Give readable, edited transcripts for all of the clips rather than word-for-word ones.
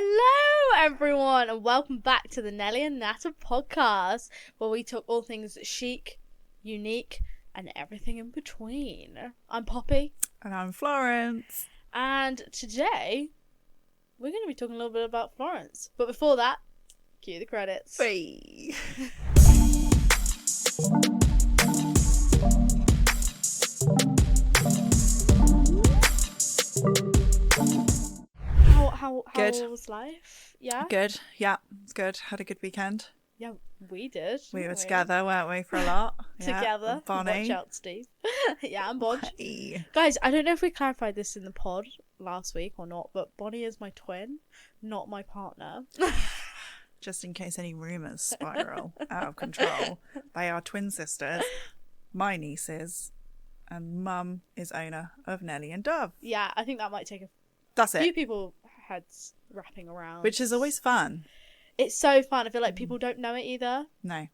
Hello everyone and welcome back to the Nellie and Natter Podcast, where we talk all things chic, unique and everything in between. I'm Poppy. And I'm Florence. And today we're going to be talking a little bit about Florence. But before that, cue the credits. Hey. How Good. was life? Yeah? Good. Yeah, it's good. Had a good weekend. Yeah, we did. We were together, weren't we, for a lot? Together. Yeah, Bonnie. Watch out, Steve. Yeah, I'm Bodge. Hey. Guys, I don't know if we clarified this in the pod last week or not, but Bonnie is my twin, not my partner. Just in case any rumours spiral out of control. They are twin sisters, my nieces, and Mum is owner of Nellie and Dove. Yeah, I think that might take That's a few it. people heads wrapping around. Which is always fun. It's so fun. I feel like people don't know it either. No.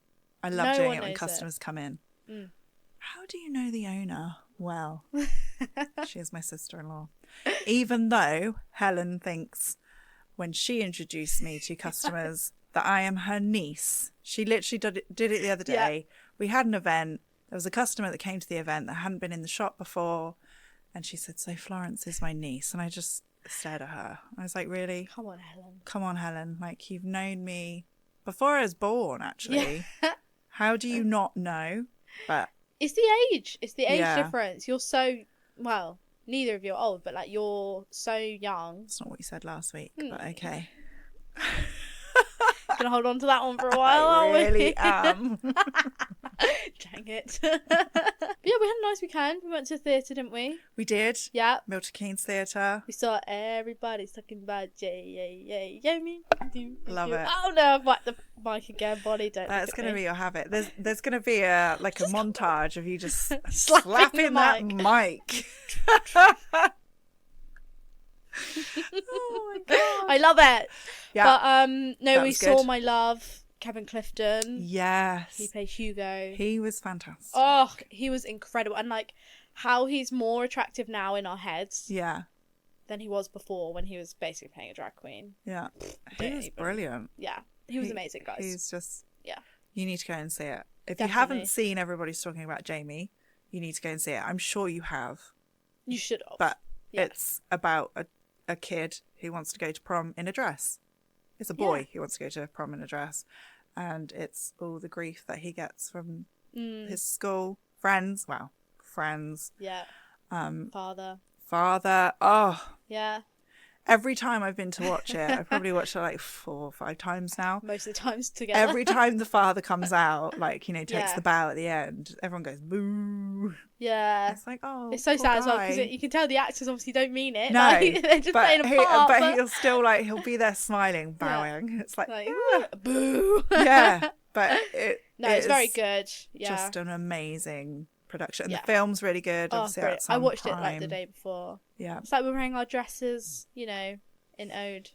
I love No doing one it when knows customers come in. Mm. How do you know the owner? Well, she is my sister-in-law. Even though Helen thinks when she introduced me to customers that I am her niece. She literally did it the other day. Yeah. We had an event. There was a customer that came to the event that hadn't been in the shop before. And she said, so Florence is my niece. And I just stared at her. I was like, really? Come on, Helen. Come on, Helen. Like, you've known me before I was born, actually. Yeah. How do you not know? But it's the age. It's the age difference. You're so, well, neither of you are old, but like you're so young. That's not what you said last week, but okay. Gonna hold on to that one for a while, I aren't we? really am. Dang it. But yeah, we had a nice weekend. We went to the theatre, didn't we? We did. Yeah. Milton Keynes Theatre. We saw everybody talking about me. Love it. Oh no, I've whacked the mic again, Bonnie. Don't. That's going to be your habit. There's going to be a montage of you just slapping that mic. Oh my god. I love it. Yeah. But no, we saw good. My Love, Kevin Clifton. Yes. He played Hugo. He was fantastic. Oh, he was incredible. And like how he's more attractive now in our heads. Yeah. Than he was before when he was basically playing a drag queen. Yeah. He was brilliant. Yeah. He was amazing, guys. He's just... Yeah. You need to go and see it. If Definitely. you haven't seen Everybody's Talking About Jamie, you need to go and see it. I'm sure you have. You should have. But it's about a kid who wants to go to prom in a dress. It's a boy who wants to go to prom in a dress. And it's all the grief that he gets from his school, friends. Yeah. Father. Oh. Yeah. Every time I've been to watch it, I've probably watched it like 4 or 5 times now. Most of the times together. Every time the father comes out, like, takes the bow at the end, everyone goes, boo. Yeah. It's like, oh, it's so sad as well, because you can tell the actors obviously don't mean it. No. Like, they're just playing a part. But he'll still, like, he'll be there smiling, bowing. Yeah. It's like boo. Yeah. But it's very good. Yeah. Just an amazing production. And the film's really good. Obviously, I watched it like the day before. Yeah. It's like we're wearing our dresses, in ode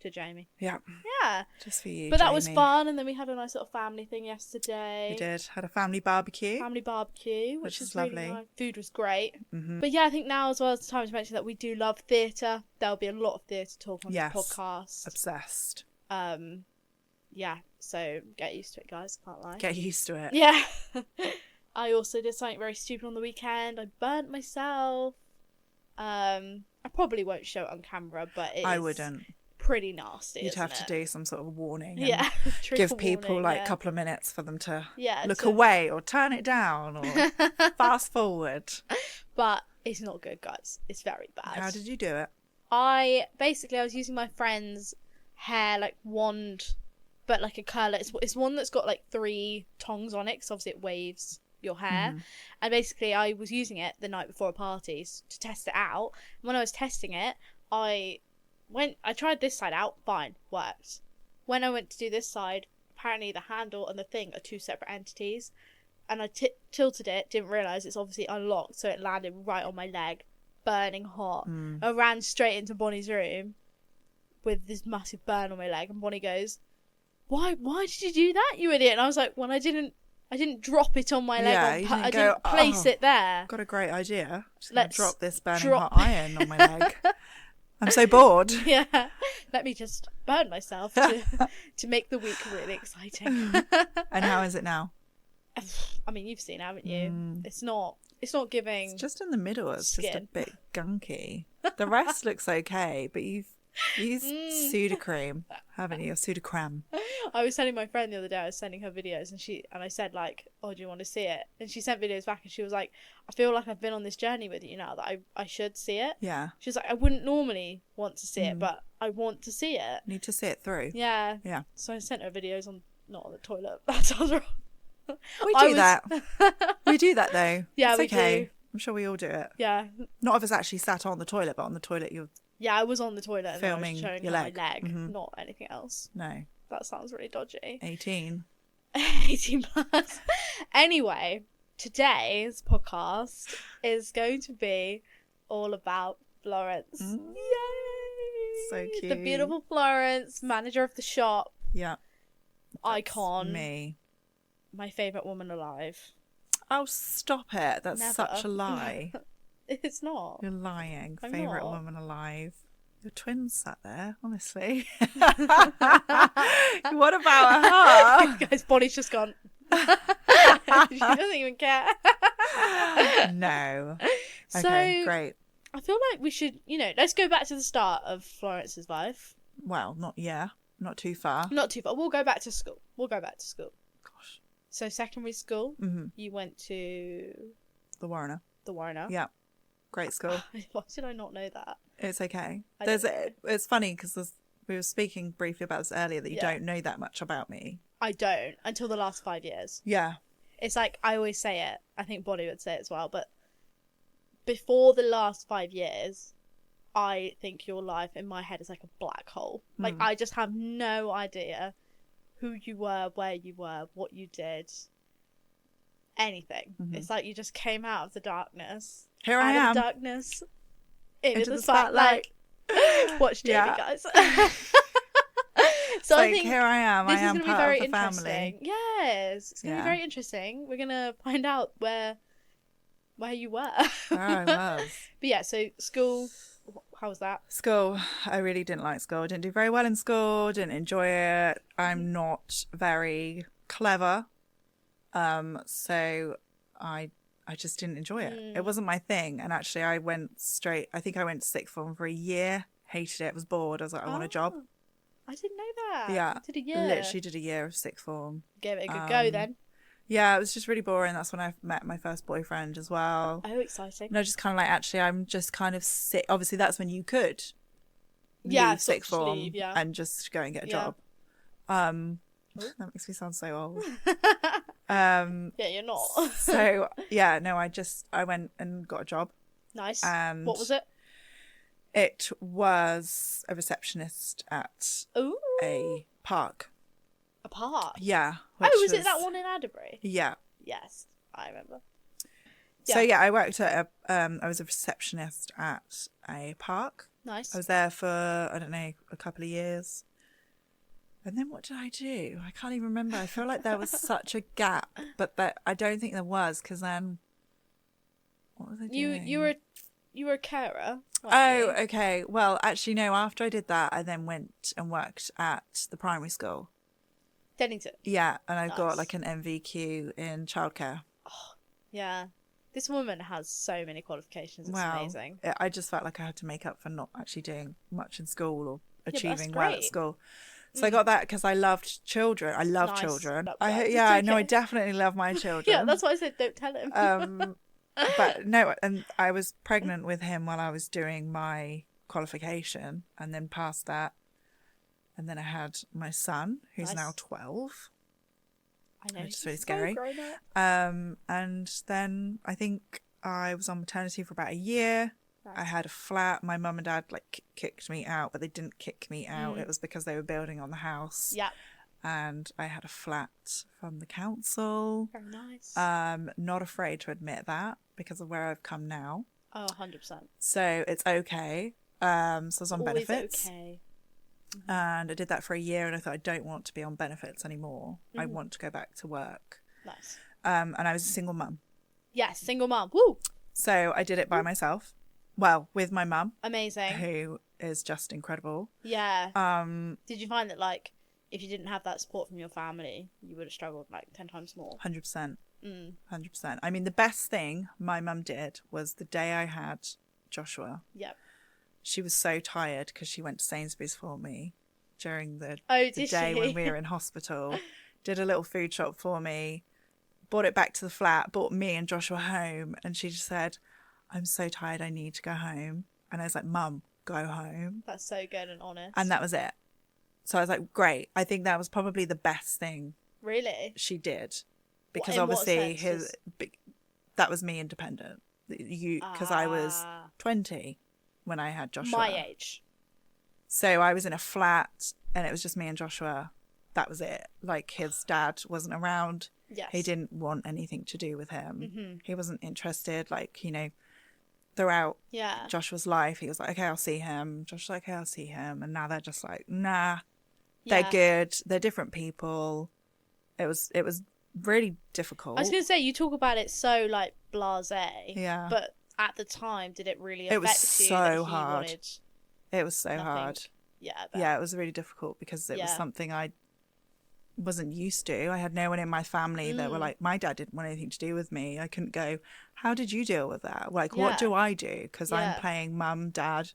to Jamie. Yeah. Yeah. Just for you, But Jamie. that was fun, and then we had a nice little family thing yesterday. We did. Had a family barbecue. Which is lovely. Really nice. Food was great. Mm-hmm. But yeah, I think now as well is the time to mention that we do love theatre. There'll be a lot of theatre talk on this podcast. Obsessed. Yeah, so get used to it, guys. Can't lie. Get used to it. Yeah. I also did something very stupid on the weekend. I burnt myself. I probably won't show it on camera, but I wouldn't. Pretty nasty. You'd have to do some sort of warning. Yeah. Give people a couple of minutes for them to look away or turn it down or fast forward. But it's not good, guys. It's very bad. How did you do it? I was using my friend's hair like wand, but like a curler. It's one that's got like 3 tongs on it, because obviously it waves your hair. And basically I was using it the night before a party to test it out. When I was testing it, I tried this side out, fine, worked. When I went to do this side, apparently the handle and the thing are 2 separate entities, and I tilted it, didn't realise it's obviously unlocked, so it landed right on my leg, burning hot. I ran straight into Bonnie's room with this massive burn on my leg, and Bonnie goes, why did you do that, you idiot? And I was like, well, I didn't drop it on my leg. I didn't place it there. Got a great idea. Let's drop this burning hot iron on my leg. I'm so bored. Yeah. Let me just burn myself to make the week really exciting. And how is it now? I mean, you've seen, haven't you? It's not giving. It's just in the middle. It's skin. just a bit gunky. The rest looks okay, but you've used Sudocreme, haven't you? Or Sudocrem. I was telling my friend the other day, I was sending her videos, and I said, like, oh, do you want to see it? And she sent videos back, and she was like, I feel like I've been on this journey with you now that I should see it. Yeah. She was like, I wouldn't normally want to see it, but I want to see it. Need to see it through. Yeah. Yeah. So I sent her videos not on the toilet. That sounds wrong. We do that. We do that though. Yeah, it's we okay. do. I'm sure we all do it. Yeah. Not if it's actually sat on the toilet, but on the toilet you're Yeah, I was on the toilet and filming I was showing your her leg. my leg, Mhm. not anything else. No. That sounds really dodgy. 18. 18 plus. Anyway, today's podcast is going to be all about Florence. Yay! So cute. The beautiful Florence, manager of the shop, Yeah. icon, Me. my favourite woman alive. Oh, stop it. That's Never. such a lie. It's not. You're lying. I'm Favourite not. woman alive. Your twins sat there, honestly. What about her? Guys, Bonnie's just gone. She doesn't even care. No. So, Okay, great. I feel like we should, let's go back to the start of Florence's life. Well, not too far. Not too far. We'll go back to school. Gosh. So secondary school, Mm-hmm. you went to The Warrener. the Warrener. Yeah. Great school. Why did I not know that? It's okay. I don't know. It's funny because we were speaking briefly about this earlier that you Yeah. don't know that much about me. I don't until the last 5 years. Yeah. It's like I always say it. I think Bonnie would say it as well. But before the last 5 years, I think your life in my head is like a black hole. Like I just have no idea who you were, where you were, what you did, anything. It's like you just came out of the darkness. Here I out am. of darkness into the spotlight. spotlight. Watch Jamie, Yeah. guys. So It's I like, think here I am. this I is am going to be part very of the interesting. family. Yes, it's going to Yeah. be very interesting. We're going to find out where you were. Where I was. But yeah, so school, how was that? School. I really didn't like school. I didn't do very well in school. Didn't enjoy it. I'm not very clever. So I just didn't enjoy it. It wasn't my thing. And actually I went to sixth form for a year. Hated it. Was bored. I was like, I want a job. I didn't know that. Yeah. You did a year. Literally did a year of sixth form. Gave it a good go then. Yeah, it was just really boring. That's when I met my first boyfriend as well. Oh, exciting. And I was just kind of like, actually, I'm just kind of sick. Obviously, that's when you could leave sort sixth of form leave, yeah. and just go and get a Yeah. job. That makes me sound so old. Yeah, you're not. So, yeah, no, I went and got a job. Nice. And what was it? It was a receptionist at Ooh, a park. a park. Yeah. Oh, which was it that one in Adderbury? Yeah. Yes, I remember. So yeah, I worked at I was a receptionist at a park. Nice. I was there for, I don't know, a couple of years. And then what did I do? I can't even remember. I feel like there was such a gap, but I don't think there was, because then what was I doing? You were a carer. weren't Oh, you? okay. Well, actually, no. After I did that, I then went and worked at the primary school. Dennington. Yeah, and I got Nice. like an MVQ in childcare. Yeah. This woman has so many qualifications. It's amazing. I just felt like I had to make up for not actually doing much in school or but that's achieving well at great. school. So I got that because I loved children. I love Nice. children. That's Yeah, I know. I okay. definitely love my children. Yeah, that's why I said don't tell him. But no, and I was pregnant with him while I was doing my qualification, and then past that, and then I had my son, who's Nice. now 12. I know. which is he's really so scary. grown up. And then I think I was on maternity for about a year. I Nice. had a flat. My mum and dad kicked me out, but they didn't kick me out. It was because they were building on the house. Yeah. And I had a flat from the council. Very nice. Not afraid to admit that because of where I've come now. Oh, 100%. So it's okay. So I was on Always benefits. okay. And I did that for a year, and I thought, I don't want to be on benefits anymore. I want to go back to work. Nice. And I was a single mum. Yes, single mom. Woo! So I did it by myself. Well, with my mum, Amazing. who is just incredible. Yeah. Did you find that, like, if you didn't have that support from your family, you would have struggled like 10 times more? 100%. 100%. I mean, the best thing my mum did was the day I had Joshua. Yep. She was so tired because she went to Sainsbury's for me during the did day she? when we were in hospital. Did a little food shop for me, brought it back to the flat, brought me and Joshua home, and she just said, I'm so tired, I need to go home. And I was like, Mum, go home. That's so good and honest. And that was it. So I was like, great. I think that was probably the best thing really she did. Because in obviously what sense? that was me independent. Because I was 20 when I had Joshua. My age. So I was in a flat and it was just me and Joshua. That was it. Like, his dad wasn't around. Yes. He didn't want anything to do with him. Mm-hmm. He wasn't interested. Like, you know, throughout Joshua's life, he was like, okay, I'll see him. Josh's like, okay, I'll see him. And now they're just like, nah, they're good. They're different people. It was really difficult. I was going to say, you talk about it so, like, blasé. Yeah. But at the time, did it really affect it was you? So hard. It was so hard. Yeah. Yeah, it was really difficult because it was something I wasn't used to. I had no one in my family that were like, my dad didn't want anything to do with me. I couldn't go, how did you deal with that? Like, what do I do? Because I'm playing mum, dad,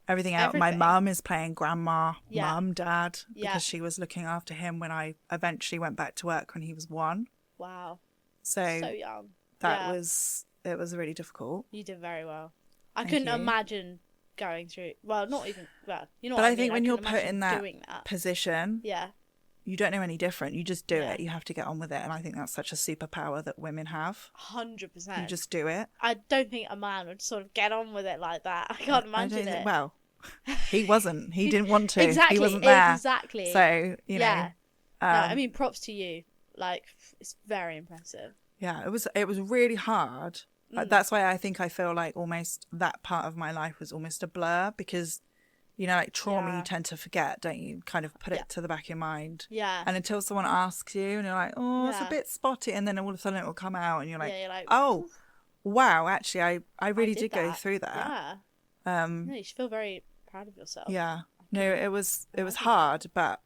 everything out. My mum is playing grandma, mum, dad, because she was looking after him when I eventually went back to work when he was 1. Wow. So young. It was really difficult. You did very well. I couldn't imagine going through, well, not even, well, you know but what I I think mean? when you're put in that position, yeah, you don't know any different. You just do it. You have to get on with it. And I think that's such a superpower that women have. 100%. You just do it. I don't think a man would sort of get on with it like that. I can't imagine it. Well, he wasn't. He didn't want to. Exactly. He wasn't there. Exactly. So, you know. No, I mean, props to you. Like, it's very impressive. Yeah, it was really hard. That's why I think I feel like almost that part of my life was almost a blur because, you know, like trauma you tend to forget, don't you? Kind of put it to the back of your mind. Yeah. And until someone asks you and you're like, oh, it's a bit spotty. And then all of a sudden it will come out and you're like, oh, wow, actually, I really did go through that. Yeah. No, you should feel very proud of yourself. Yeah. No, it was hard, but,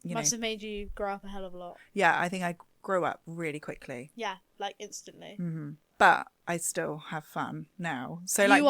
you must have made you grow up a hell of a lot. Yeah, I think I grew up really quickly. Yeah, like instantly. Mm-hmm. But I still have fun now. So like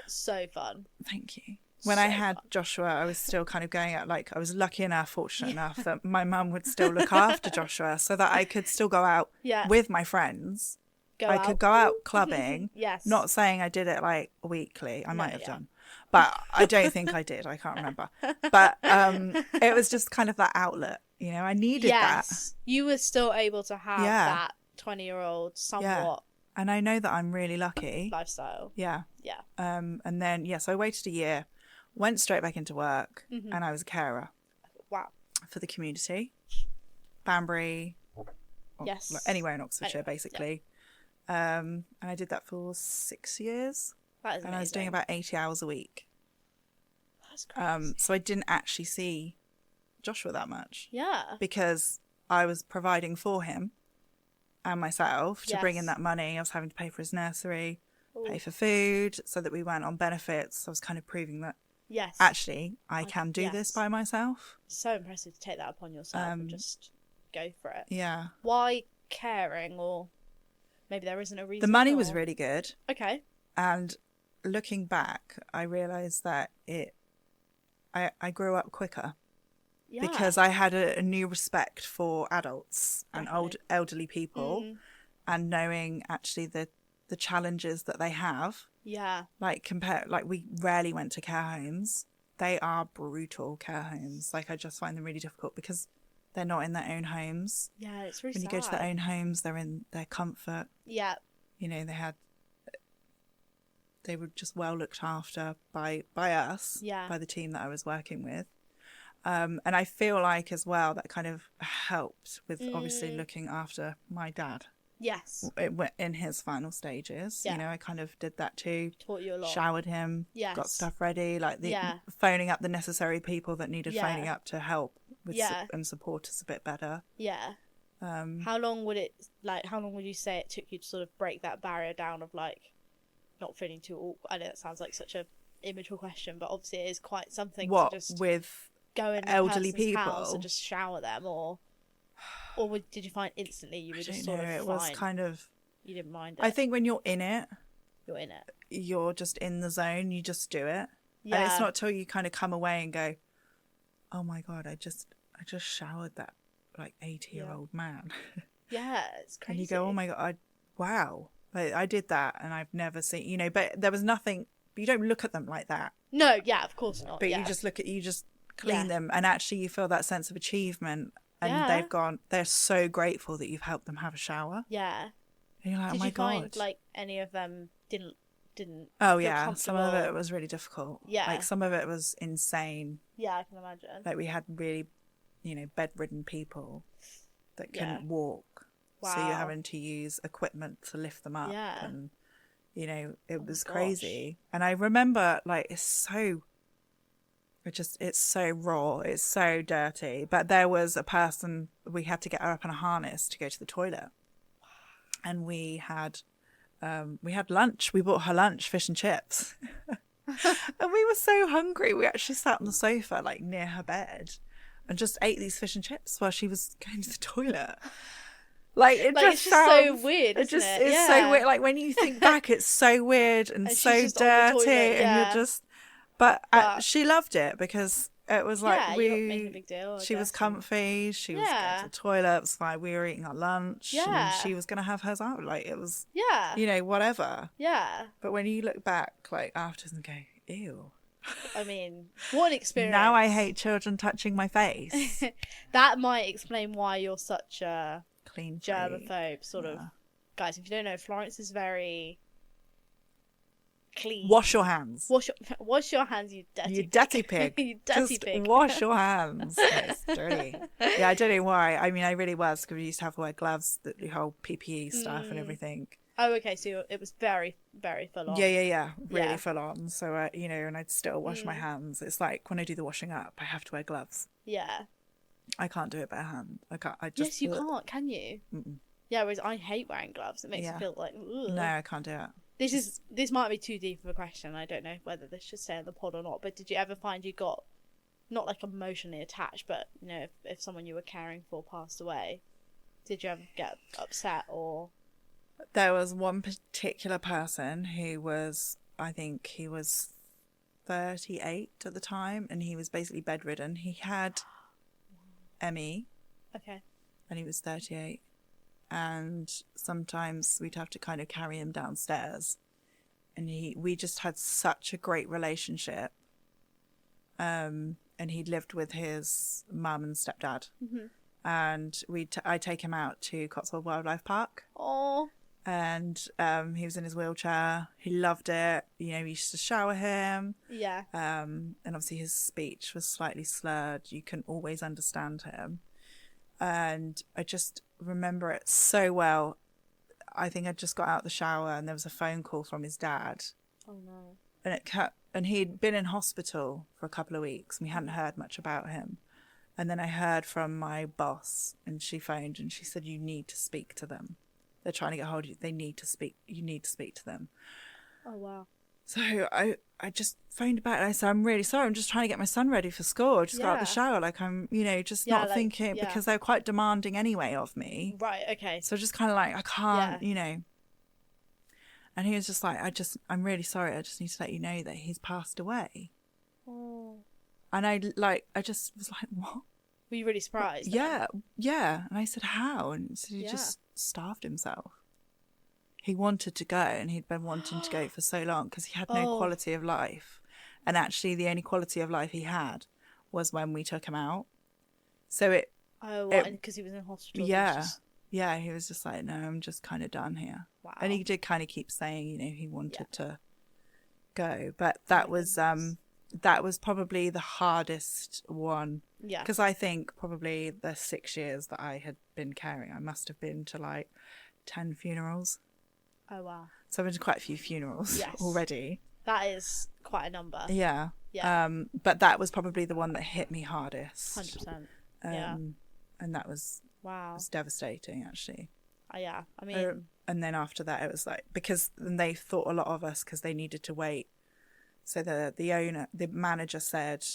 so fun. Thank you. When I had Joshua, I was still kind of going out, like I was lucky enough, fortunate enough that my mum would still look after Joshua so that I could still go out with my friends. I could go out clubbing. Yes. Not saying I did it like weekly. I might have done. But I don't think I did. I can't remember. But it was just kind of that outlet. You know, I needed that. You were still able to have that 20-year-old somewhat. Yeah. And I know that I'm really lucky. Lifestyle. Yeah. Yeah. And then, so I waited a year, went straight back into work, and I was a carer. Wow. For the community. Banbury. Anywhere in Oxfordshire, basically. Yeah. And I did that for 6 years. That is amazing. And I was doing about 80 hours a week. That's crazy. So I didn't actually see Joshua that much. Yeah. Because I was providing for him and myself to bring in that money. I was having to pay for his nursery, pay for food, so that we weren't on benefits. I was kind of proving that actually I can do this by myself. So impressive to take that upon yourself and just go for it. Yeah. Why caring, or maybe there isn't a reason? The money was really good. Okay. And looking back, I realised that I grew up quicker. Yeah. Because I had a new respect for adults and elderly people, and knowing actually the challenges that they have. Yeah. Like we rarely went to care homes. They are brutal care homes. Like, I just find them really difficult because they're not in their own homes. Yeah, it's really sad. When you go to their own homes, they're in their comfort. Yeah. You know, they were just well looked after by us, by the team that I was working with. And I feel like as well that kind of helped with obviously looking after my dad. Yes. In his final stages. Yeah. You know, I kind of did that too. Taught you a lot. Showered him. Yes. Got stuff ready. Like phoning up the necessary people that needed phoning up to help with and support us a bit better. Yeah. How long would you say it took you to sort of break that barrier down of like not feeling too awkward? I know that sounds like such a immature question, but obviously it is quite something What, to just with go in elderly person's house people and just shower them, or did you find instantly you were just sort of it fine? was kind of, You didn't mind it. I think when you're in it, you're just in the zone, you just do it. Yeah. And it's not till you kind of come away and go, oh my God, I just showered that like 80-year-old man. Yeah, it's crazy. And you go, oh my God, wow. Like, I did that and I've never seen, you know, but there was nothing, you don't look at them like that. No, yeah, of course not. But yeah. you just clean them, and actually you feel that sense of achievement, and they're so grateful that you've helped them have a shower. Yeah. And you're like, Did oh my you God. find like any of them didn't Oh feel yeah, some of comfortable? it was really difficult. Yeah. Like some of it was insane. Yeah, I can imagine. Like we had really, you know, bedridden people that couldn't walk. Wow. So you're having to use equipment to lift them up. Yeah. And, you know, it was gosh. crazy. And I remember, like, it's so raw. It's so dirty. But there was a person, we had to get her up in a harness to go to the toilet. And we had lunch. We bought her lunch, fish and chips. And we were so hungry. We actually sat on the sofa, like, near her bed and just ate these fish and chips while she was going to the toilet. Like, it like, just it's sounds so weird, it's yeah. so weird. Like, when you think back, it's so weird and so dirty, and you're just but she loved it because it was like you don't make a big deal, she was comfy, she was going to the toilet, it was fine, we were eating our lunch, and she was going to have hers out, like, it was you know, whatever. But when you look back, like, after and go, ew. I mean, what an experience. Now I hate children touching my face. That might explain why you're such a clean germaphobe sort of. Guys, if you don't know, Florence is very clean. Wash your hands. Wash your hands, you dirty pig. You dirty Just pig. wash your hands. It's dirty. Yeah, I don't know why. I mean, I really was, because we used to have to wear gloves, the whole PPE stuff and everything. Oh, okay. So it was very, very full on. Yeah. Really full on. So, you know, and I'd still wash my hands. It's like when I do the washing up, I have to wear gloves. Yeah. I can't do it bare hand. I can't. Yes, you can't. Can you? Mm-mm. Yeah. Whereas I hate wearing gloves. It makes me feel like. Ugh. No, I can't do it. This might be too deep of a question. I don't know whether this should stay on the pod or not. But did you ever find you got not like emotionally attached, but you know, if someone you were caring for passed away, did you ever get upset or? There was one particular person who was, I think he was 38 at the time, and he was basically bedridden. He had ME. Okay. And he was 38. And sometimes we'd have to kind of carry him downstairs. And we just had such a great relationship. And he'd lived with his mum and stepdad. Mm-hmm. And I'd take him out to Cotswold Wildlife Park. Oh. And he was in his wheelchair. He loved it. You know, we used to shower him. Yeah. And obviously his speech was slightly slurred. You couldn't always understand him. And I just remember it so well. I think I just got out of the shower and there was a phone call from his dad. Oh no. And he'd been in hospital for a couple of weeks. And we hadn't heard much about him. And then I heard from my boss, and she phoned and she said, you need to speak to them. They're trying to get hold of you. They need to speak. You need to speak to them. Oh, wow. So I just phoned back and I said, I'm really sorry. I'm just trying to get my son ready for school. I just got out of the shower. Like, I'm, you know, just not thinking, because they're quite demanding anyway of me. Right, okay. So just kind of like, I can't, you know. And he was just like, I'm really sorry. I just need to let you know that he's passed away. Oh. And I just was like, what? Were you really surprised? Yeah. And I said, how? And so he just starved himself. He wanted to go, and he'd been wanting to go for so long because he had no quality of life. And actually the only quality of life he had was when we took him out. So it... Oh, what? Because he was in hospital? Yeah. Yeah, he was just like, no, I'm just kind of done here. Wow. And he did kind of keep saying, you know, he wanted to go. But that was probably the hardest one. Yeah. Because I think probably the 6 years that I had been caring, I must have been to like 10 funerals. Oh, wow. So I've been to quite a few funerals already. That is quite a number. Yeah. Yeah. But that was probably the one that hit me hardest. 100%. And that was... Wow. It was devastating, actually. Yeah. I mean... And then after that, it was like... Because they thought a lot of us, because they needed to wait So the manager said,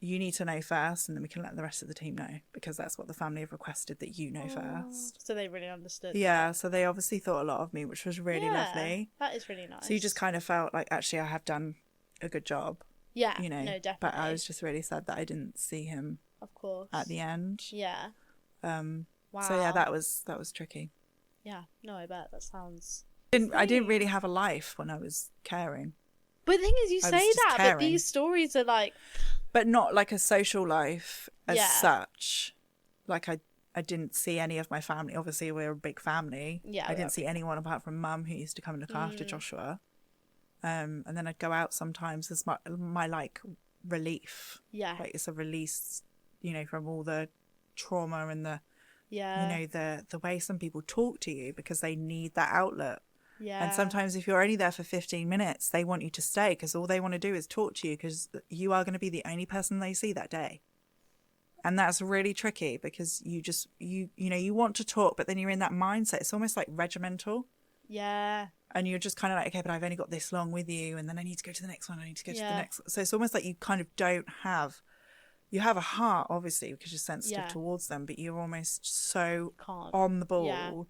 you need to know first, and then we can let the rest of the team know, because that's what the family have requested, that you know first. So they really understood. Yeah, so they obviously thought a lot of me, which was really lovely. That is really nice. So you just kind of felt like, actually, I have done a good job. Yeah, you know. No, definitely. But I was just really sad that I didn't see him. Of course. At the end. Yeah. Wow. So yeah, that was tricky. Yeah. No, I bet that sounds. I didn't really have a life when I was caring. But the thing is, you say that, but these stories are like. But not like a social life as such. Like I didn't see any of my family. Obviously, we're a big family. Yeah. I didn't see anyone apart from Mum, who used to come and look after Joshua. And then I'd go out sometimes as my like relief. Yeah. Like it's a release, you know, from all the trauma and the, you know, the way some people talk to you, because they need that outlet. Yeah. And sometimes if you're only there for 15 minutes, they want you to stay, because all they want to do is talk to you, because you are going to be the only person they see that day. And that's really tricky, because you know, you want to talk, but then you're in that mindset. It's almost like regimental. Yeah. And you're just kind of like, okay, but I've only got this long with you, and then I need to go to the next one. I need to go to the next one. So it's almost like you kind of don't have, you have a heart, obviously, because you're sensitive towards them, but you're almost so on the ball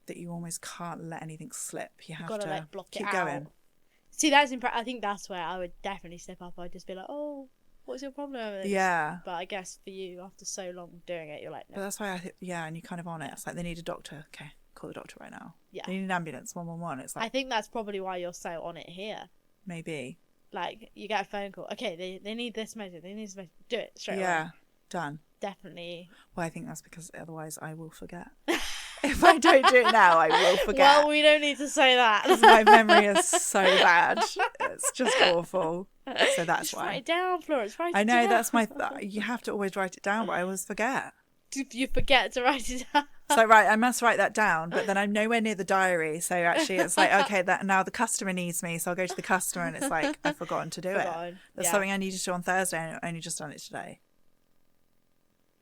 that you almost can't let anything slip. You have to like, block keep it out. Going. See, that's I think that's where I would definitely step up. I'd just be like, oh, what's your problem with this? Yeah. But I guess for you, after so long doing it, you're like, no. But that's why I think, and you're kind of on it. It's like, they need a doctor. Okay, call the doctor right now. Yeah. They need an ambulance, 111. It's like, I think that's probably why you're so on it here. Maybe. Like, you get a phone call. Okay, they need this medicine. They need this medicine. Do it straight away. Yeah, done. Definitely. Well, I think that's because otherwise I will forget. If I don't do it now, I will forget. Well, we don't need to say that. Because my memory is so bad. It's just awful. So that's why. Write it down, Florence. Write it down. I know, that's my... you have to always write it down, but I always forget. You forget to write it down. So, right, I must write that down, but then I'm nowhere near the diary. So actually it's like, okay, now the customer needs me, so I'll go to the customer, and it's like, I've forgotten to do it. There's something I needed to do on Thursday, and I only just done it today.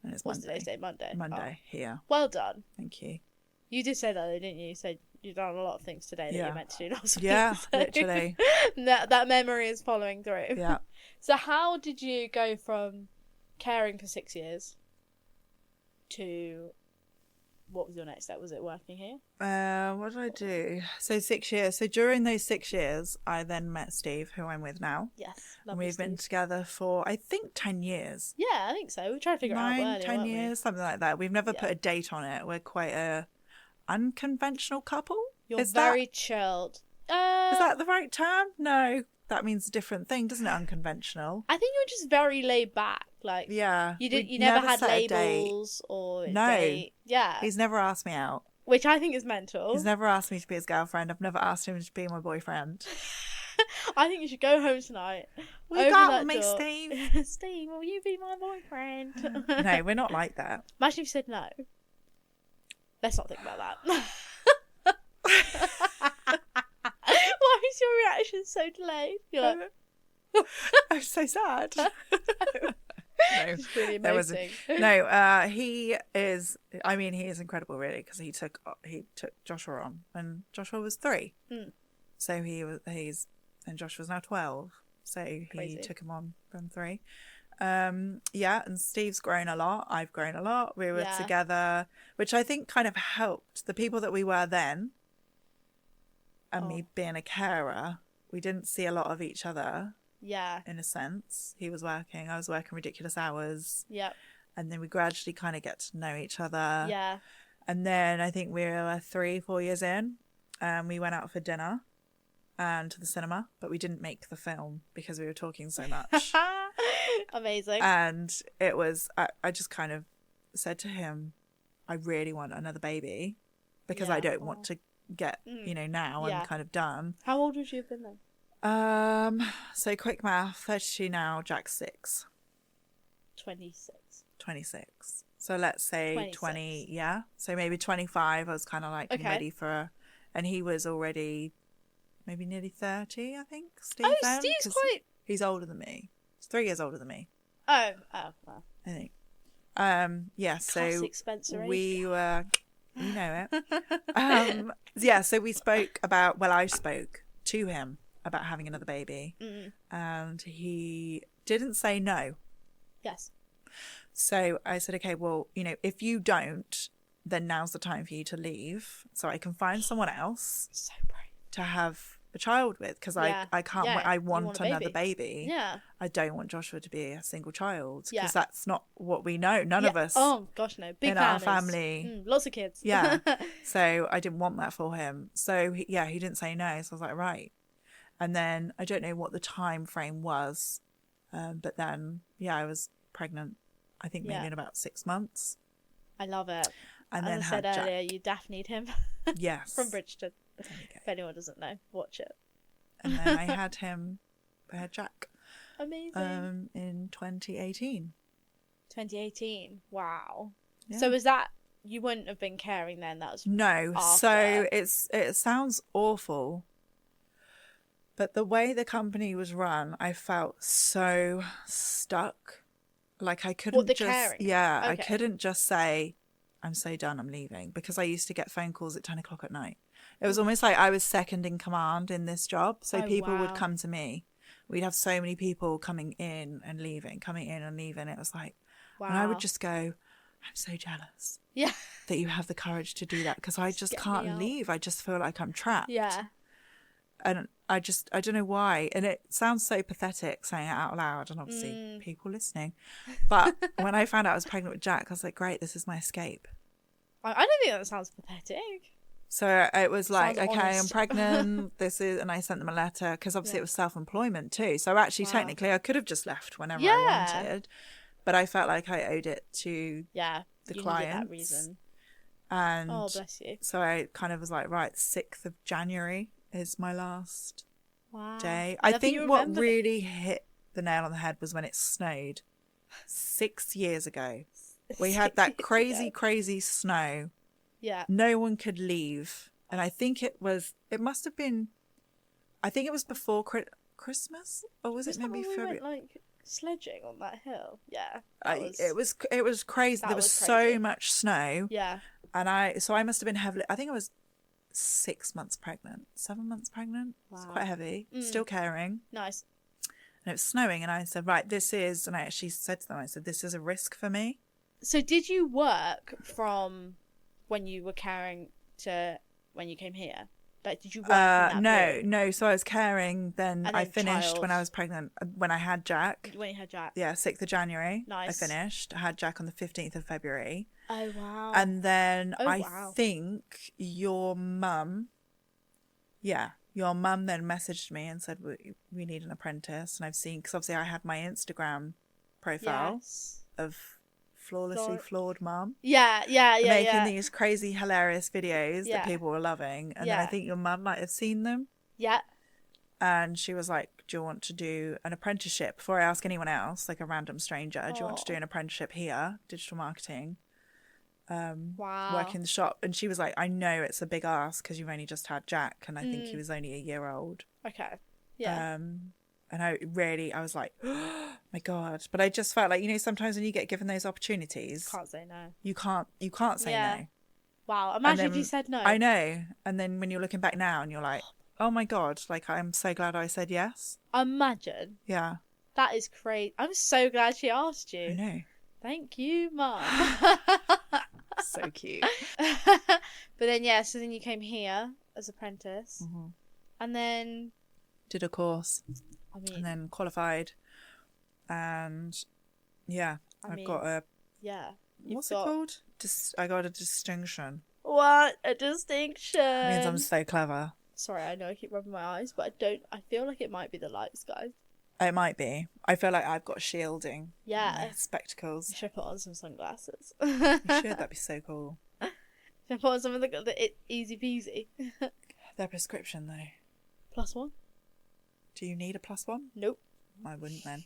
And it's What's today's day? Monday, here. Well done. Thank you. You did say that, though, didn't you? You said you've done a lot of things today that you meant to do last week. Yeah, so literally. that memory is following through. Yeah. So how did you go from caring for 6 years to... What was your next step? Was it working here? What did I do? So 6 years. So during those 6 years, I then met Steve, who I'm with now. Yes. And we've been together for, I think, 10 years. Yeah, I think so. We tried to figure it out earlier, 10 years, something like that. We've never put a date on it. We're quite a unconventional couple. You're very chilled. Is that the right term? No. That means a different thing, doesn't it? Unconventional. I think you're just very laid back. Like, you never had labels or date. Yeah. He's never asked me out. Which I think is mental. He's never asked me to be his girlfriend. I've never asked him to be my boyfriend. I think you should go home tonight. Will you go out with me, Steve? Steve, will you be my boyfriend? No, we're not like that. Imagine if you said no. Let's not think about that. Why is your reaction so delayed? You're like... I'm so sad. No, it's really amazing. He is. I mean, he is incredible, really, because he took Joshua on when Joshua was 3. So and Joshua's now 12. So he took him on from 3. And Steve's grown a lot. I've grown a lot. We were together, which I think kind of helped. The people that we were then, and me being a carer, we didn't see a lot of each other. Yeah. In a sense. He was working, I was working ridiculous hours. Yep. And then we gradually kind of get to know each other. Yeah. And then I think we were 3-4 years in, we went out for dinner and to the cinema, but we didn't make the film because we were talking so much. Amazing. And it was, I just kind of said to him, I really want another baby because I don't want to get, now I'm kind of done. How old would you have been then? So quick math, 32 now, Jack's 6. 26. So let's say 26. 20, yeah. So maybe 25, I was kind of like ready for, and he was already maybe nearly 30, I think. Steve Steve's quite... He's older than me. He's 3 years older than me. Oh, well. I think. Classic Spencer age. We were, you know it. So we spoke about, I spoke to him about having another baby. And he didn't say no. Yes. So I said, okay, well, you know, if you don't, then now's the time for you to leave so I can find someone else So brave. to have a child with, because I can't, I want another baby. Yeah. I don't want Joshua to be a single child, Yeah. because that's not what we know. None of us. Oh gosh, no. Big in families. our family. Lots of kids. Yeah. So I didn't want that for him. So he didn't say no. So I was like, right. And then I don't know what the time frame was, but then I was pregnant. I think maybe in about 6 months. I love it. And As then I said had earlier, Jack. you daphne'd him. Yes. From Bridgeton. If anyone doesn't know, watch it. And then I had Jack. Amazing. In 2018. 2018. Wow. Yeah. So was that, you wouldn't have been caring then? That was No. after. So it sounds awful, but the way the company was run, I felt so stuck. Like I couldn't caring? Okay. I couldn't just say, I'm so done, I'm leaving, because I used to get phone calls at 10 o'clock at night. It was almost like I was second in command in this job. So people would come to me. We'd have so many people coming in and leaving. It was like, and I would just go, I'm so jealous. Yeah. That you have the courage to do that, because I just can't leave. I just feel like I'm trapped. Yeah. And I don't know why. And it sounds so pathetic saying it out loud, and obviously people listening. But when I found out I was pregnant with Jack, I was like, great, this is my escape. I don't think that sounds pathetic. So it was like, Sounds okay, honest. I'm pregnant. And I sent them a letter, because obviously it was self-employment too. So actually, technically, I could have just left whenever I wanted, but I felt like I owed it to the clients. That reason. And oh, bless you. So I kind of was like, right, 6th of January is my last day. I think what really hit the nail on the head was when it snowed 6 years ago. We had that crazy snow. Yeah. No one could leave. And I think it was before Christmas, or was it maybe February? We went, like, sledging on that hill. Yeah. It was crazy. There was so much snow. Yeah. And I must have been heavily, I think I was 7 months pregnant. Wow. It's quite heavy. Still caring. Nice. And it was snowing, and I said, right, and I actually said to them, I said, this is a risk for me. So did you work from when you were caring to when you came here? Like, did you work in that period? No. So I was caring, then I finished when I was pregnant, when I had Jack. When you had Jack? Yeah, 6th of January. Nice. I finished. I had Jack on the 15th of February. Oh, wow. And then think your mum then messaged me and said, we need an apprentice. And I've seen, because obviously I had my Instagram profile of Flawlessly Flawed Mum. Yeah. Making these crazy, hilarious videos that people were loving. And then I think your mum might have seen them. Yeah. And she was like, do you want to do an apprenticeship? Before I ask anyone else, like a random stranger, do you want to do an apprenticeship here? Digital marketing. Work in the shop. And she was like, I know it's a big ask because you've only just had Jack, and I think he was only a year old. Okay. Yeah. And I was like, oh my God. But I just felt like, sometimes when you get given those opportunities, can't say no. You can't say no. Wow. Imagine if you said no. I know. And then when you're looking back now and you're like, oh my God, like, I'm so glad I said yes. Imagine. Yeah. That is crazy. I'm so glad she asked you. I know. Thank you, Mum. So cute. But then, so then you came here as apprentice. Mm-hmm. And then did a course. And then qualified. And I've got a... Yeah. What's it called? I got a distinction. What? A distinction. It means I'm so clever. Sorry, I know I keep rubbing my eyes, but I feel like it might be the lights, guys. It might be. I feel like I've got shielding. Yeah. Spectacles. You should put on some sunglasses. You should. That'd be so cool. Should I put on some of the easy peasy? They're prescription, though. +1? Do you need a +1? Nope. I wouldn't then.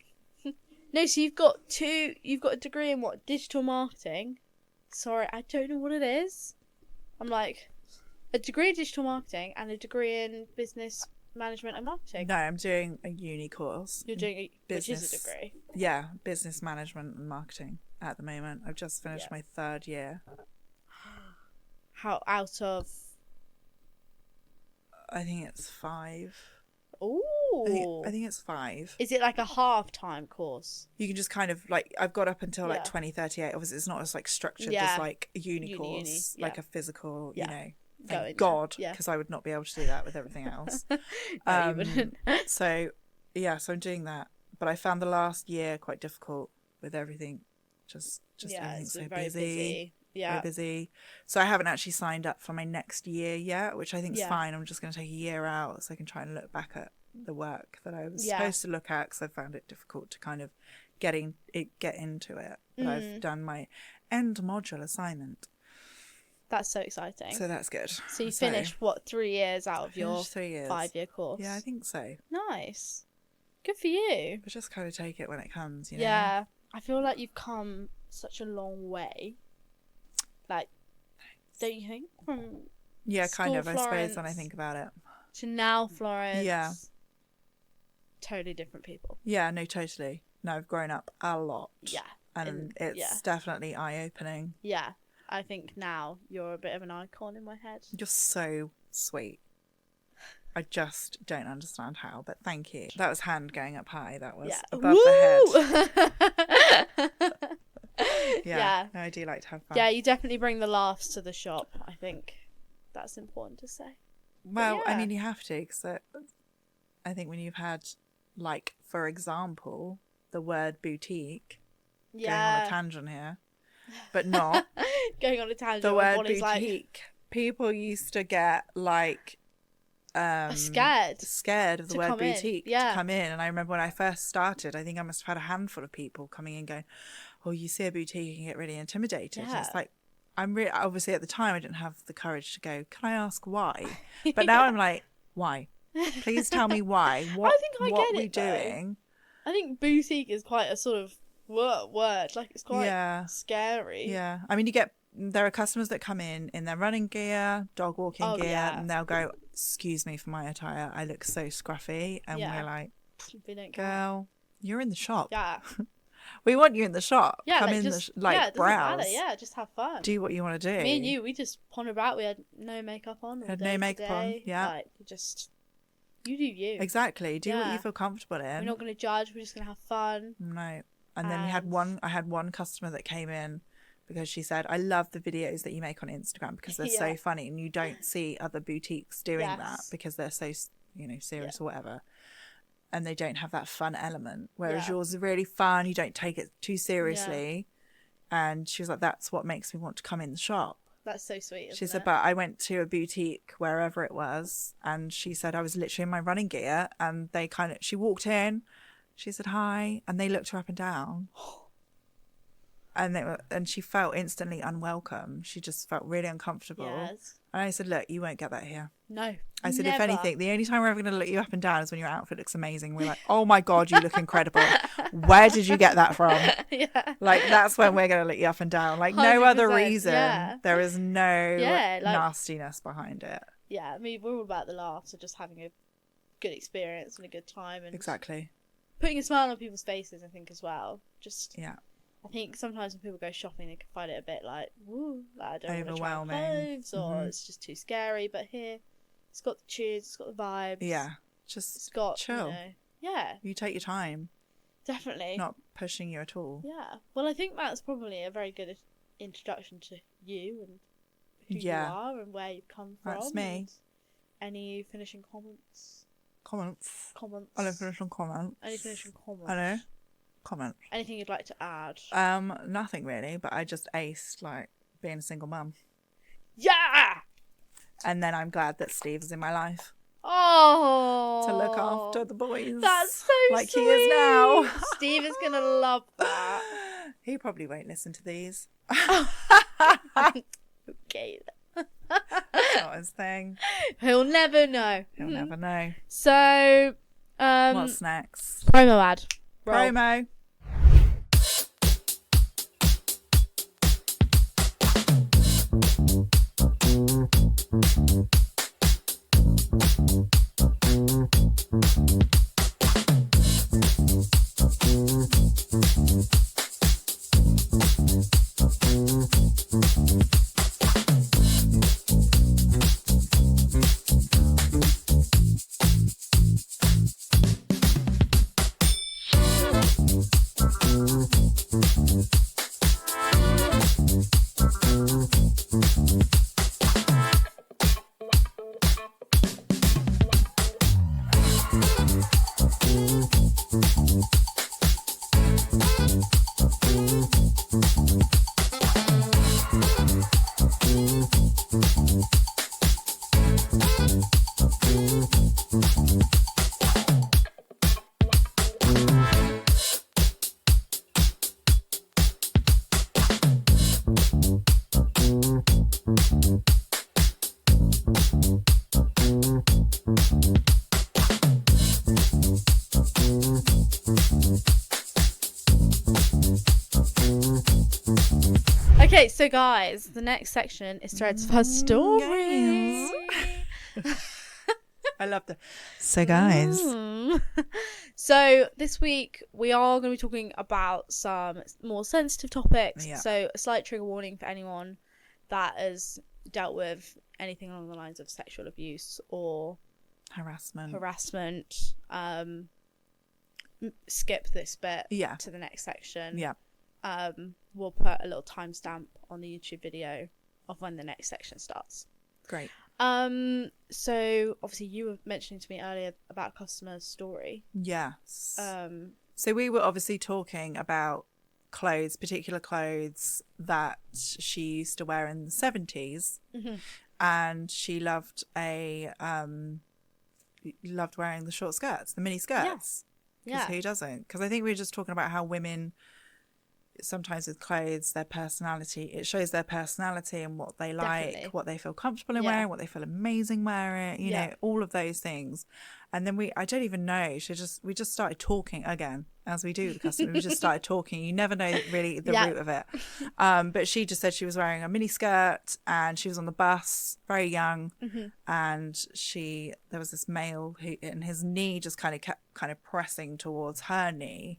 No, so you've got a degree in what? Digital marketing? Sorry, I don't know what it is. I'm like, a degree in digital marketing and a degree in business management and marketing. No, I'm doing a uni course. You're doing which is a degree? Yeah, business management and marketing at the moment. I've just finished my 3rd year. How out of? I think it's 5. Ooh. I think it's 5. Is it like a half-time course? You can just kind of like, I've got up until like Yeah. 2038. Obviously, it's not as like structured Yeah. as like a uni course, yeah. like a physical, Yeah. you know. Going Thank God, there. Yeah. because I would not be able to do that with everything else. No, you wouldn't. So I'm doing that. But I found the last year quite difficult with everything. Just Yeah, everything's it's so been very busy. Yeah. Very busy. So I haven't actually signed up for my next year yet, which I think is Yeah. fine. I'm just going to take a year out so I can try and look back at the work that I was Yeah. supposed to look at, because I found it difficult to kind of get into it. But I've done my end module assignment. That's so exciting. So that's good. So you finished, 3 years out of your 3 years. 5-year course? Yeah, I think so. Nice. Good for you. But just kind of take it when it comes, you know? Yeah. I feel like you've come such a long way. Like, don't you think? From Yeah, kind of, I suppose, when I Florence think about it. to now Florence. Yeah. Totally different people. Yeah, no, totally. No, I've grown up a lot. Yeah. And it's definitely eye-opening. Yeah. I think now you're a bit of an icon in my head. You're so sweet. I just don't understand how, but thank you. That was hand going up high. That was above the head. Yeah. No, I do like to have fun. Yeah, you definitely bring the laughs to the shop. I think that's important to say. Well, I yeah. mean, you have to, because I think when you've had, like, for example, the word boutique, going on a tangent here, but not. Going on a tangent. The word boutique. like, people used to get, like, scared of the word boutique to come in. And I remember when I first started, I think I must have had a handful of people coming in going, oh, you see a boutique, you can get really intimidated. And it's like, obviously at the time I didn't have the courage to go, can I ask why? But now I'm like, why? Please tell me why. What are we doing? I think boutique is quite a sort of word. Like, it's quite scary. Yeah. I mean, there are customers that come in their running gear, dog walking gear, and they'll go, excuse me for my attire, I look so scruffy. And we're like, girl, you're in the shop. Yeah. We want you in the shop. Yeah, come like, in just, browse. matter. Yeah, just have fun. Do what you want to do. Me and you, we just ponder about. We had no makeup on. Had no makeup on. Yeah. Like, you do you. Exactly. Do what you feel comfortable in. We're not going to judge. We're just going to have fun. No. And then I had one customer that came in because she said, I love the videos that you make on Instagram because they're so funny, and you don't see other boutiques doing that because they're so, serious or whatever. And they don't have that fun element. Whereas yours is really fun. You don't take it too seriously. Yeah. And she was like, that's what makes me want to come in the shop. That's so sweet. She said, but I went to a boutique wherever it was, and she said I was literally in my running gear, and she walked in, she said hi, and they looked her up and down. And she felt instantly unwelcome. She just felt really uncomfortable. Yes. And I said, look, you won't get that here. No. I said, if anything, the only time we're ever going to look you up and down is when your outfit looks amazing. We're like, oh my God, you look incredible. Where did you get that from? Yeah. Like, that's when we're going to look you up and down. Like, no other reason. Yeah. There is no nastiness behind it. Yeah. I mean, we're all about the laughs and just having a good experience and a good time. And exactly. Putting a smile on people's faces, I think, as well. Just, yeah. I think sometimes when people go shopping, they can find it a bit like, woo, like, I don't want to try on clothes, or it's just too scary. But here, it's got the tunes, it's got the vibes. Yeah, it's got chill. You take your time. Definitely. Not pushing you at all. Yeah. Well, I think that's probably a very good introduction to you and who you are and where you've come from. That's me. Any finishing comments? Comments. I know finishing comments. Any finishing comments? I know. Comment. Anything you'd like to add? Nothing really, but I just aced like being a single mum. Yeah. And then I'm glad that Steve's in my life. Oh. To look after the boys. That's so like sweet. He is now. Steve is gonna love that. He probably won't listen to these. Okay. Not his thing. He'll never know. He'll never know. So, what's next? Promo ad. Promo. Okay, so guys, the next section is threads for stories. I love that. So guys. So this week we are going to be talking about some more sensitive topics. Yeah. So a slight trigger warning for anyone that has dealt with anything along the lines of sexual abuse or Harassment. Skip this bit Yeah. to the next section. Yeah. We'll put a little timestamp on the YouTube video of when the next section starts. Great. So obviously you were mentioning to me earlier about a customer's story. Yes. So we were obviously talking about clothes, particular clothes that she used to wear in the 70s. Mm-hmm. And she loved wearing the short skirts, the mini skirts. Yeah. Who doesn't? Because I think we were just talking about how women, sometimes with clothes, their personality, it shows their personality and what they like, Definitely. what they feel comfortable in wearing, what they feel amazing wearing, you know, all of those things. And then I don't even know, we just started talking again, as we do with the customer. We just started talking. You never know really the root of it. But she just said she was wearing a mini skirt and she was on the bus, very young. Mm-hmm. And there was this male and his knee just kept pressing towards her knee.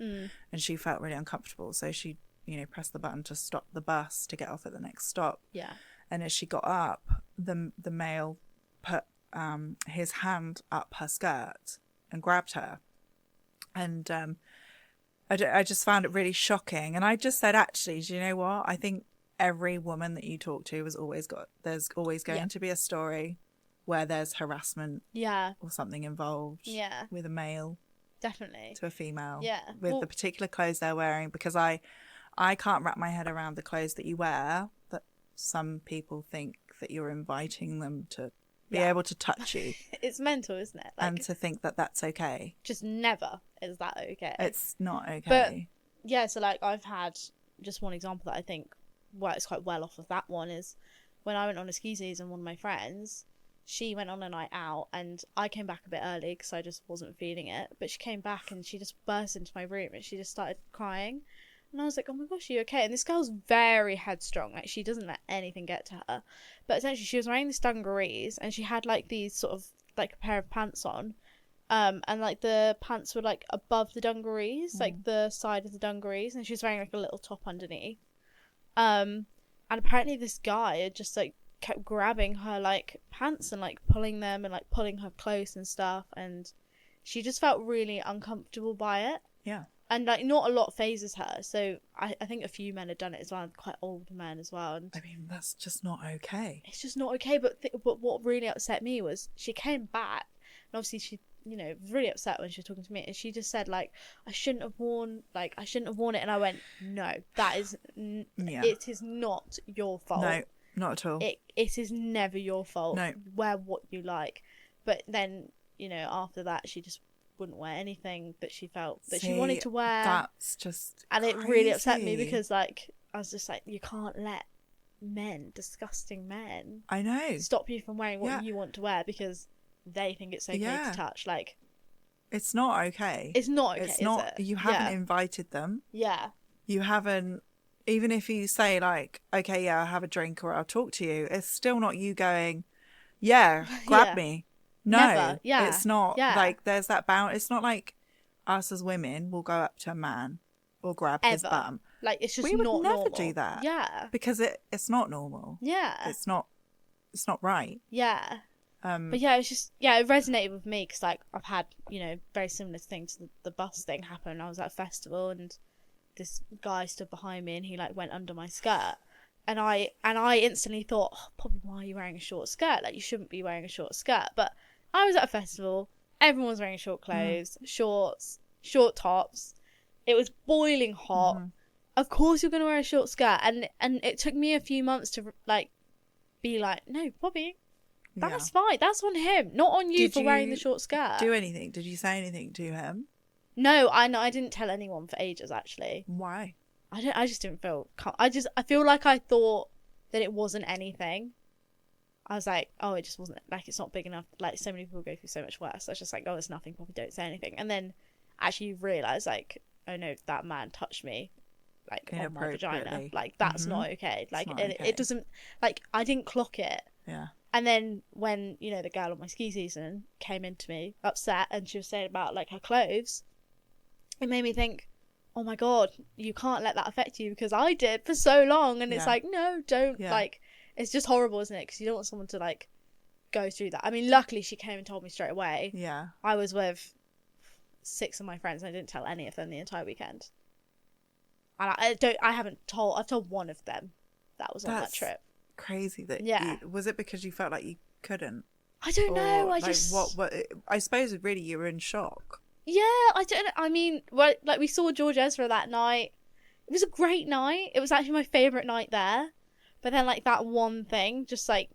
And she felt really uncomfortable. So she, pressed the button to stop the bus to get off at the next stop. Yeah. And as she got up, the male put his hand up her skirt and grabbed her. And I just found it really shocking. And I just said, actually, do you know what? I think every woman that you talk to there's always going to be a story where there's harassment or something involved with a male. Definitely. To a female. Yeah. With the particular clothes they're wearing, because I can't wrap my head around the clothes that you wear, that some people think that you're inviting them to be able to touch you. It's mental, isn't it? And to think that that's okay. Just never is that okay. It's not okay. But yeah, so I've had just one example that I think works quite well off of that one is when I went on a ski season, one of my friends, she went on a night out and I came back a bit early because I just wasn't feeling it. But she came back and she just burst into my room and she just started crying. And I was like, oh my gosh, are you okay? And this girl's very headstrong. She doesn't let anything get to her. But essentially, she was wearing these dungarees and she had these sort of a pair of pants on. And the pants were above the dungarees, the side of the dungarees. And she was wearing a little top underneath. And apparently this guy had just kept grabbing her pants and pulling them and pulling her close and stuff. And she just felt really uncomfortable by it. Yeah. And not a lot phases her, so I think a few men had done it as well, and quite old men as well. And I mean, that's just not okay. It's just not okay. But what really upset me was she came back, and obviously she was really upset when she was talking to me, and she just said I shouldn't have worn it, and I went, no, that is it is not your fault. No, not at all. It is never your fault. No, wear what you like. But then after that she just wouldn't wear anything that she felt that she wanted to wear. That's just and crazy. It really upset me because I was just you can't let disgusting men I know stop you from wearing what you want to wear because they think it's okay to touch. It's not okay. It's not okay. It's not. You haven't invited them. Yeah. You haven't. Even if you say okay, I'll have a drink or I'll talk to you, it's still not you going, grab me. No, never. Yeah. It's not there's that bound. It's not like us as women will go up to a man or grab his bum. It's just we would not never normal. do that. Yeah. Because it's not normal. Yeah. It's not right. Yeah. But it was just it resonated with me because I've had very similar things to the bus thing happen. I was at a festival and this guy stood behind me and he went under my skirt. And I instantly thought, probably why are you wearing a short skirt? You shouldn't be wearing a short skirt. But I was at a festival. Everyone was wearing short clothes, shorts, short tops. It was boiling hot. Mm-hmm. Of course you're going to wear a short skirt. And it took me a few months to be no, Bobby, that's fine. That's on him, not on you for wearing the short skirt. Do anything? Did you say anything to him? No, I didn't tell anyone for ages actually. Why? I just didn't feel. I feel I thought that it wasn't anything. I was oh, it just wasn't it's not big enough. So many people go through so much worse. I was just oh, it's nothing. Probably don't say anything. And then actually you realise oh no, that man touched me. like on my vagina. Inappropriately. Like that's not okay. Like not it, okay. it doesn't, like I didn't clock it. Yeah. And then when, you know, the girl on my ski season came into me upset and she was saying about like her clothes, it made me think, oh my God, you can't let that affect you, because I did for so long. And it's like, no, don't. Like, it's just horrible, isn't it? Because you don't want someone to like go through that. I mean, luckily she came and told me straight away. Yeah. I was with 6 of my friends and I didn't tell any of them the entire weekend. And I've told one of them that was on that trip. Crazy that was it because you felt like you couldn't? I don't know. What I suppose really you were in shock. Yeah, I mean, well, like we saw George Ezra that night. It was a great night. It was actually my favourite night there. But then like that one thing, just like,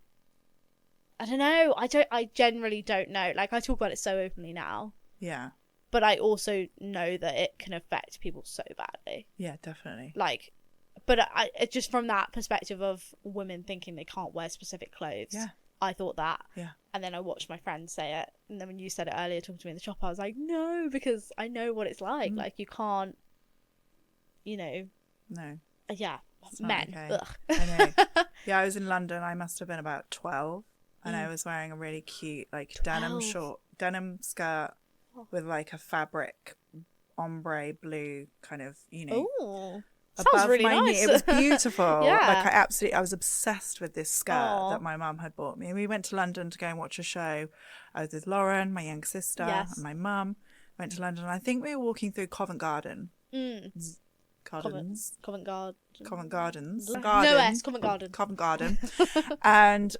I don't know. I generally don't know. Like I talk about it so openly now. Yeah. But I also know that it can affect people so badly. Yeah, definitely. Like, but it just from that perspective of women thinking they can't wear specific clothes. Yeah. I thought that. Yeah. And then I watched my friend say it. And then when you said it earlier, talking to me in the shop, I was like, no, because I know what it's like. Like, you can't, you know. No. Yeah. It's not Men. okay. Ugh. I know. Yeah, I was in London. I must have been about 12. And I was wearing a really cute, like, 12. denim skirt with, like, a fabric ombre blue kind of, you know. Ooh. Above Sounds really my knee. nice. It was beautiful. Yeah. Like I was obsessed with this skirt that my mum had bought me. And we went to London to go and watch a show. I was with Lauren, my younger sister, and my mum. Went to London. I think we were walking through Covent Garden. Gardens. Covent Garden. Covent Gardens. No S, Covent Garden. Covent Garden. And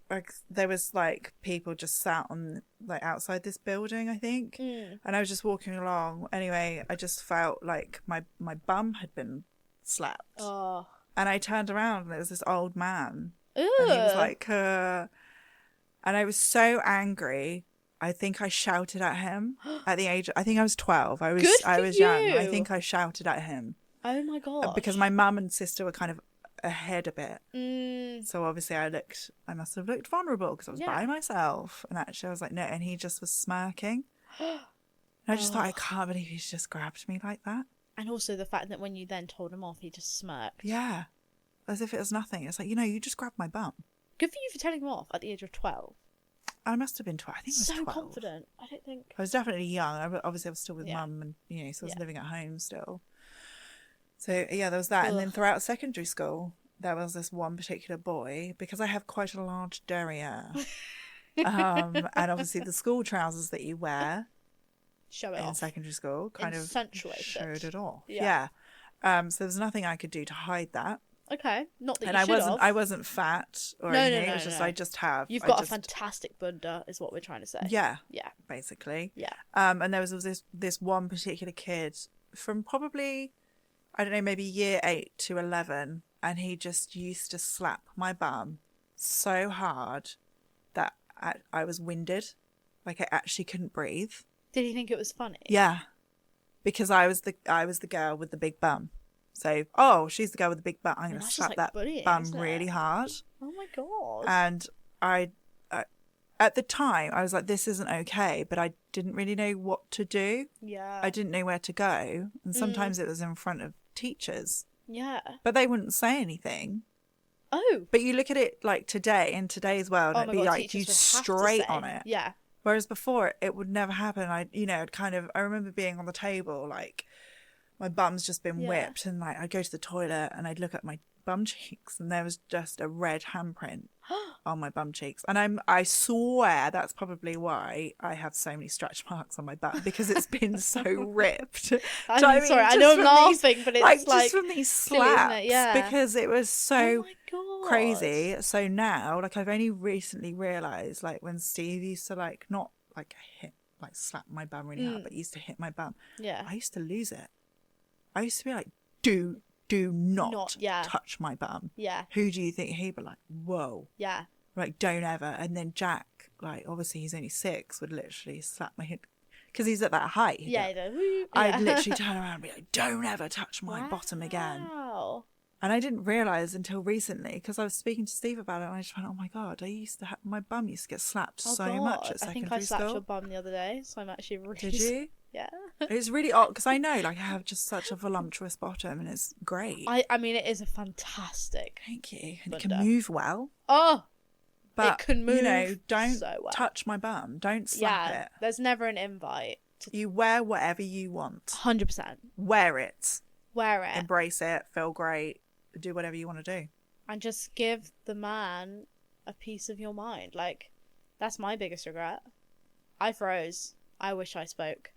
like there was like people just sat on like outside this building, I think. And I was just walking along. Anyway, I just felt like my bum had been slapped. Oh. And I turned around and there was this old man. Ooh. And he was like, and I was so angry. I think I shouted at him at the age. I think I was 12. I was young. I think I shouted at him. Oh my God. Because my mum and sister were kind of ahead a bit. So obviously I must have looked vulnerable because I was by myself. And actually I was like, no. And he just was smirking. And I just thought, I can't believe he's just grabbed me like that. And also the fact that when you then told him off, he just smirked. Yeah. As if it was nothing. It's like, you know, you just grabbed my bum. Good for you for telling him off at the age of 12. I must have been 12. I think I was 12. So confident. I don't think. I was definitely young. Obviously, I was still with mum and, you know, so I was living at home still. So, yeah, there was that. Ugh. And then throughout secondary school, there was this one particular boy, because I have quite a large derriere. And obviously the school trousers that you wear show it in off. Secondary school kind of showed it off. Yeah. So there's nothing I could do to hide that. Okay, not that and you should have. I wasn't fat or anything. It was just I just have. You've got a fantastic bunda, is what we're trying to say. Yeah. Yeah. Basically. Yeah. And there was this one particular kid from probably, I don't know, maybe year 8 to 11, and he just used to slap my bum so hard that I was winded, like I actually couldn't breathe. Did he think it was funny? Yeah, because I was the girl with the big bum. So, she's the girl with the big bum. I'm going to slap that bum really hard. Oh my God. And I, at the time, I was like, this isn't okay, but I didn't really know what to do. Yeah. I didn't know where to go. And sometimes it was in front of teachers. Yeah. But they wouldn't say anything. Oh. But you look at it like today, in today's world, it'd be like you straight on it. Yeah. Whereas before, it would never happen. I remember being on the table, like, my bum's just been whipped, and like I'd go to the toilet and I'd look at my bum cheeks and there was just a red handprint on my bum cheeks. And I swear that's probably why I have so many stretch marks on my bum, because it's been so ripped. I'm sorry, I know I'm laughing, but it's like just from these slaps, because it was so crazy. So now, like, I've only recently realised, like, when Steve used to like not like slap my bum really hard, but used to hit my bum. Yeah. I used to lose it. I used to be like, do not touch my bum. Yeah. Who do you think? He'd be like, whoa. Yeah. Like, don't ever. And then Jack, like, obviously he's only 6, would literally slap my head because he's at that height. Yeah. I'd literally turn around and be like, don't ever touch my bottom again. Wow. And I didn't realise until recently, because I was speaking to Steve about it, and I just went, oh my God, my bum used to get slapped so much at secondary school. I think I slapped your bum the other day, so I'm actually really... Did you? Yeah. It's really odd because I know, like, I have just such a voluptuous bottom, and it's great. I mean, it is a fantastic. Thank you. And it bunda. can move well. Oh, But, it can move. you know, don't so well. touch my bum. Don't slap it. There's never an invite. You wear whatever you want. 100%. Wear it. Wear it. Embrace it. Feel great. Do whatever you want to do. And just give the man a piece of your mind. Like, that's my biggest regret. I froze. I wish I spoke.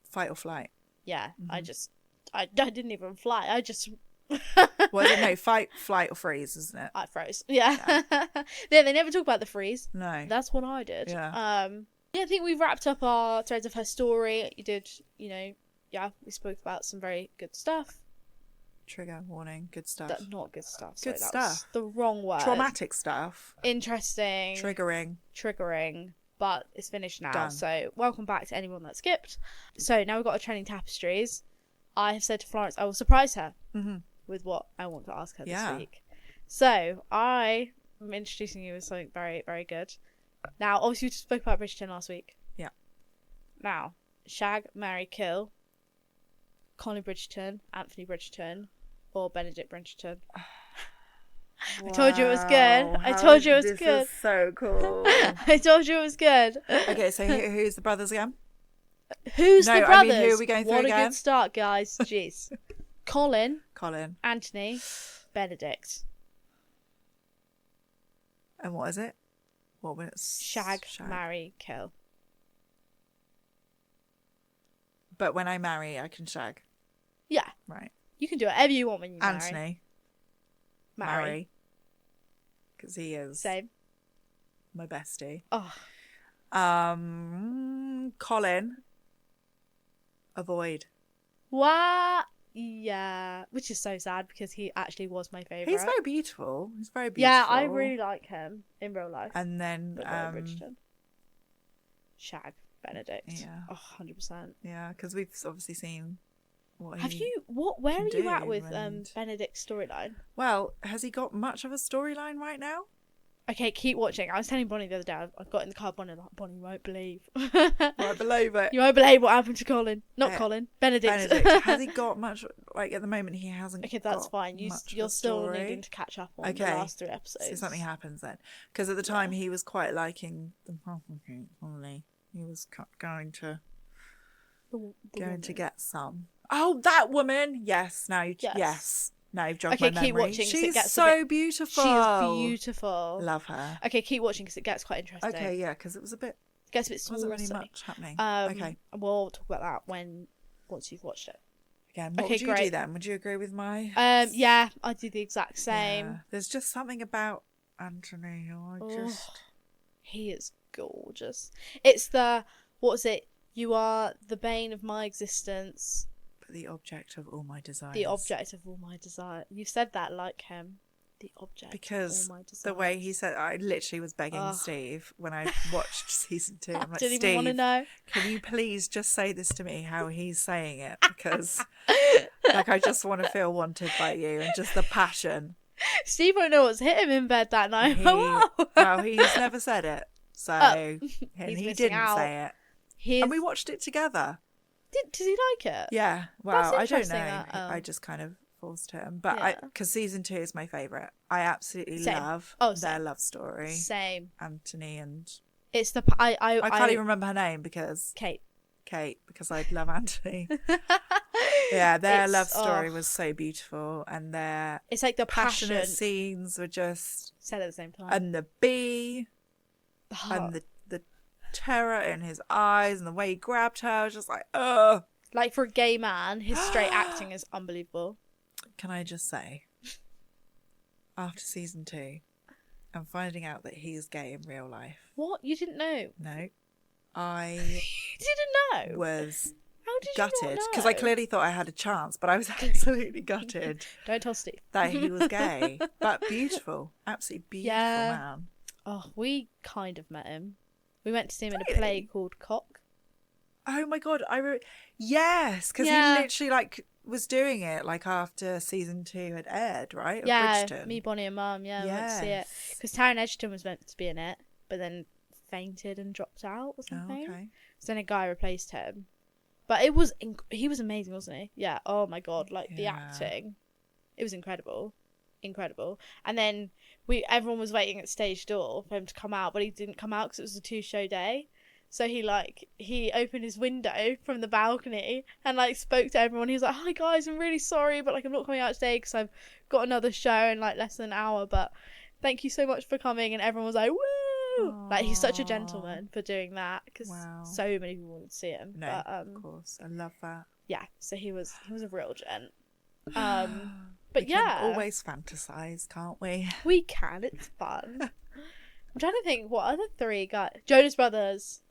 Fight or flight. Yeah, I didn't even fly. I just... Well, no, fight, flight, or freeze, isn't it? I froze. Yeah. They never talk about the freeze. No. That's what I did. Yeah. Yeah, I think we've wrapped up our threads of her story. You did, you know, yeah, we spoke about some very good stuff. Trigger warning. Good stuff. Not good stuff. Sorry, Good that stuff. was the wrong word. Traumatic stuff. Interesting. Triggering. But it's finished now. Done. So welcome back to anyone that skipped. So now we've got our trending tapestries. I have said to Florence I will surprise her with what I want to ask her this week. So I am introducing you with something very, very good. Now, obviously we just spoke about Bridgerton last week. Yeah. Now, shag, marry, kill. Colin Bridgerton, Anthony Bridgerton, or Benedict Bridgerton. Wow, I told you it was good. I told you it was good. This is so cool. I told you it was good. Okay, so who's the brothers again? Who's the brothers? I mean, who are we going through what again? a good start, guys. Jeez. Colin, Anthony, Benedict. And what is it? What was it? Shag, marry, kill. But when I marry, I can shag. Yeah. Right. You can do whatever you want when you marry. Anthony. Marry. Because he is Same. my bestie. Oh. Colin. Avoid. What? Yeah. Which is so sad because he actually was my favourite. He's very beautiful. Yeah, I really like him in real life. And then Bridgerton. Shag, Benedict. Yeah. Oh, 100%. Yeah, because we've obviously seen what Have he you where are you at with and... Benedict's storyline? Well, has he got much of a storyline right now? Okay, keep watching. I was telling Bonnie the other day, I got in the car, Bonnie won't believe. I believe it. You won't believe what happened to Colin. Not Colin, Benedict. Has he got much, like at the moment he hasn't. Okay, that's fine. You're still needing to catch up on the last 3 episodes. So something happens then. Because at the time he was quite liking the family. He was going to get some. Oh, that woman! Yes, now yes. Now you've jogged my memory. Keep watching. She's so beautiful. She's beautiful. Love her. Okay, keep watching because it gets quite interesting. Okay, yeah, because it gets a bit saucy. Wasn't really much happening. Okay, we'll talk about that once you've watched it. Again, what would you do then? Would you agree with my? Yeah, I do the exact same. Yeah. There's just something about Anthony. He is gorgeous. It's what was it? You are the bane of my existence. The object of all my desires. The object of all my desire. You said that like him. The object because of all my desires. The way he said, I literally was begging Steve when I watched season 2. I'm like, didn't Steve, even want to know. Can you please just say this to me how he's saying it? Because like I just want to feel wanted by you and just the passion. Steve won't know what's hit him in bed that night. Well, he's never said it, so and he didn't say it. And we watched it together. Did he like it? Yeah. Well, I don't know. That, I just kind of forced him. But because season 2 is my favourite. I absolutely love their love story. Same. Anthony and... It's the... I can't even remember her name because... Kate, because I love Anthony. Yeah, their love story was so beautiful. And their... It's like the passionate scenes were just... Said at the same time. And the bee. And the terror in his eyes and the way he grabbed her. I was just like, ugh. Like for a gay man, his straight acting is unbelievable. Can I just say, after season 2, I'm finding out that he's gay in real life. What? You didn't know? No. I You didn't know? Was How did gutted you not know? because I clearly thought I had a chance, but I was absolutely gutted. Don't tell Steve. That he was gay. But beautiful. Absolutely beautiful man. Oh, we kind of met him. We went to see him in a play called Cock. Oh my god, yes, because he literally was doing it after season 2 had aired, right? Yeah, me, Bonnie, and Mum. Yeah, we went to see it because Taron Egerton was meant to be in it, but then fainted and dropped out or something. Oh, okay. So then a guy replaced him. But he was amazing, wasn't he? Yeah. Oh my god, like the acting, it was incredible. And then everyone was waiting at stage door for him to come out, but he didn't come out because it was a 2-show day. So he opened his window from the balcony and like spoke to everyone. He was like, "Hi guys, I'm really sorry, but like I'm not coming out today because I've got another show in like less than an hour. But thank you so much for coming." And everyone was like, "Woo!" Aww. Like he's such a gentleman for doing that because so many people wanted to see him. No, but, of course, I love that. Yeah, so he was a real gent. But we can always fantasize, can't we? We can. It's fun. I'm trying to think what other 3 got. Jonas Brothers.